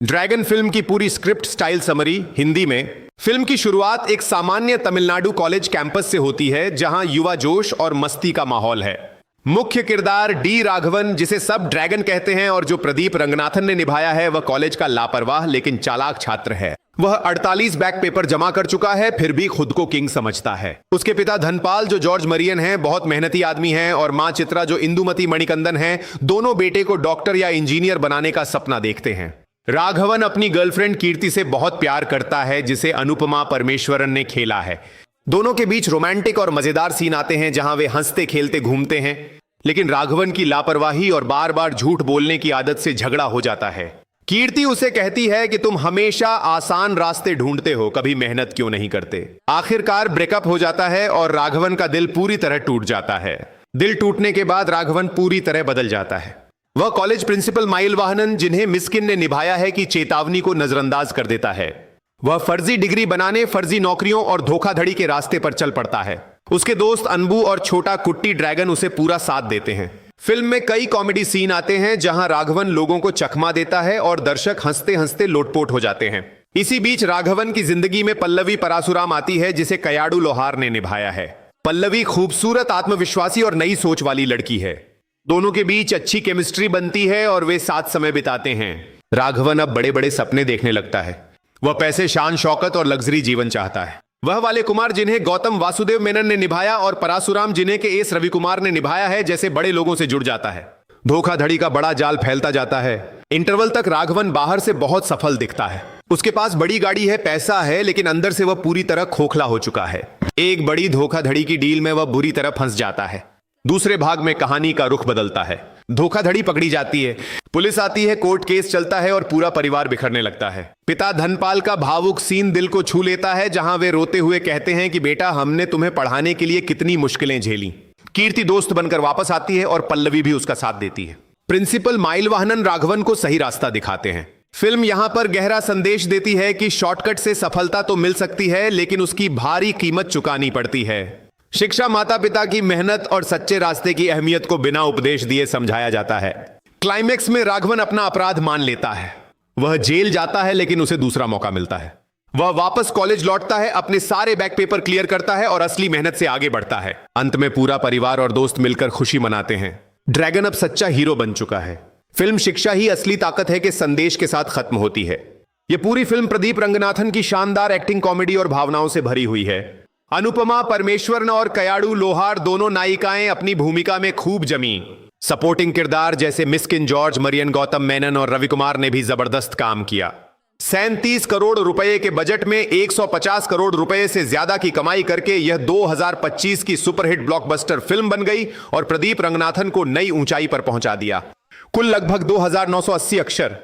Dragon film की पूरी script style summary Hindi में। फिल्म की शुरुआत एक सामान्य तमिलनाडु कॉलेज कैंपस से होती है जहां युवा जोश और मस्ती का माहौल है। मुख्य किरदार डी राघवन, जिसे सब ड्रैगन कहते हैं और जो प्रदीप रंगनाथन ने निभाया है, वह कॉलेज का लापरवाह लेकिन चालाक छात्र है। वह 48 बैक पेपर जमा कर चुका है, फिर भी खुद को किंग समझता है। उसके पिता धनपाल, जो जॉर्ज मरियन हैं, बहुत मेहनती आदमी हैं, और मां चित्रा, जो इंदुमती मणिकंदन हैं, दोनों बेटे को डॉक्टर या इंजीनियर बनाने का सपना देखते हैं। राघवन अपनी गर्लफ्रेंड कीर्ति से बहुत प्यार करता है, जिसे अनुपमा परमेश्वरन ने खेला है। दोनों के बीच रोमांटिक और मजेदार सीन आते हैं जहां वे हंसते खेलते घूमते हैं, लेकिन राघवन की लापरवाही और बार बार झूठ बोलने की आदत से झगड़ा हो जाता है। कीर्ति उसे कहती है कि तुम हमेशा आसान रास्ते ढूंढते हो, कभी मेहनत क्यों नहीं करते। आखिरकार ब्रेकअप हो जाता है और राघवन का दिल पूरी तरह टूट जाता है। दिल टूटने के बाद राघवन पूरी तरह बदल जाता है। वह कॉलेज प्रिंसिपल माइल वाहनन, जिन्हें मिस्किन ने निभाया है, की चेतावनी को नजरअंदाज कर देता है। वह फर्जी डिग्री बनाने, फर्जी नौकरियों और धोखाधड़ी के रास्ते पर चल पड़ता है। उसके दोस्त अनबू और छोटा कुट्टी ड्रैगन उसे पूरा साथ देते हैं। फिल्म में कई कॉमेडी सीन आते हैं जहां राघवन लोगों को चकमा देता है और दर्शक हंसते हंसते लोटपोट हो जाते हैं। इसी बीच राघवन की जिंदगी में पल्लवी परासुराम आती है, जिसे कयाडू लोहार ने निभाया है। पल्लवी खूबसूरत, आत्मविश्वासी और नई सोच वाली लड़की है। दोनों के बीच अच्छी केमिस्ट्री बनती है और वे साथ समय बिताते हैं। राघवन अब बड़े बड़े सपने देखने लगता है। वह पैसे, शान शौकत और लग्जरी जीवन चाहता है। वह वाले कुमार, जिन्हें गौतम वासुदेव मेनन ने निभाया, और परासुराम, जिन्हें के एस रविकुमार ने निभाया है, जैसे बड़े लोगों से जुड़ जाता है। धोखाधड़ी का बड़ा जाल फैलता जाता है। इंटरवल तक राघवन बाहर से बहुत सफल दिखता है। उसके पास बड़ी गाड़ी है, पैसा है, लेकिन अंदर से वह पूरी तरह खोखला हो चुका है। एक बड़ी धोखाधड़ी की डील में वह बुरी तरह फंस जाता है। दूसरे भाग में कहानी का रुख बदलता है। धोखाधड़ी पकड़ी जाती है, पुलिस आती है, कोर्ट केस चलता है और पूरा परिवार बिखरने लगता है। पिता धनपाल का भावुक सीन दिल को छू लेता है, जहां वे रोते हुए कहते हैं कि बेटा, हमने तुम्हें पढ़ाने के लिए कितनी मुश्किलें झेली। कीर्ति दोस्त बनकर वापस आती है और पल्लवी भी उसका साथ देती है। प्रिंसिपल माइल वाहनन राघवन को सही रास्ता दिखाते हैं। फिल्म यहां पर गहरा संदेश देती है कि शॉर्टकट से सफलता तो मिल सकती है, लेकिन उसकी भारी कीमत चुकानी पड़ती है। शिक्षा माता पिता की मेहनत और सच्चे रास्ते की अहमियत को बिना उपदेश दिए समझाया जाता है। क्लाइमेक्स में राघवन अपना अपराध मान लेता है। वह जेल जाता है, लेकिन उसे दूसरा मौका मिलता है। वह वापस कॉलेज लौटता है, अपने सारे बैक पेपर क्लियर करता है और असली मेहनत से आगे बढ़ता है। अंत में पूरा परिवार और दोस्त मिलकर खुशी मनाते हैं। ड्रैगन अब सच्चा हीरो बन चुका है। फिल्म शिक्षा ही असली ताकत है के संदेश के साथ खत्म होती है। यह पूरी फिल्म प्रदीप रंगनाथन की शानदार एक्टिंग, कॉमेडी और भावनाओं से भरी हुई है। अनुपमा परमेश्वरन और कयाडू लोहार दोनों नायिकाएं अपनी भूमिका में खूब जमी। सपोर्टिंग किरदार जैसे मिस्किन, जॉर्ज मरियन, गौतम मेनन और रविकुमार ने भी जबरदस्त काम किया। 37 करोड़ रुपए के बजट में 150 करोड़ रुपए से ज्यादा की कमाई करके यह 2025 की सुपरहिट ब्लॉकबस्टर फिल्म बन गई और प्रदीप रंगनाथन को नई ऊंचाई पर पहुंचा दिया। कुल लगभग 2980 अक्षर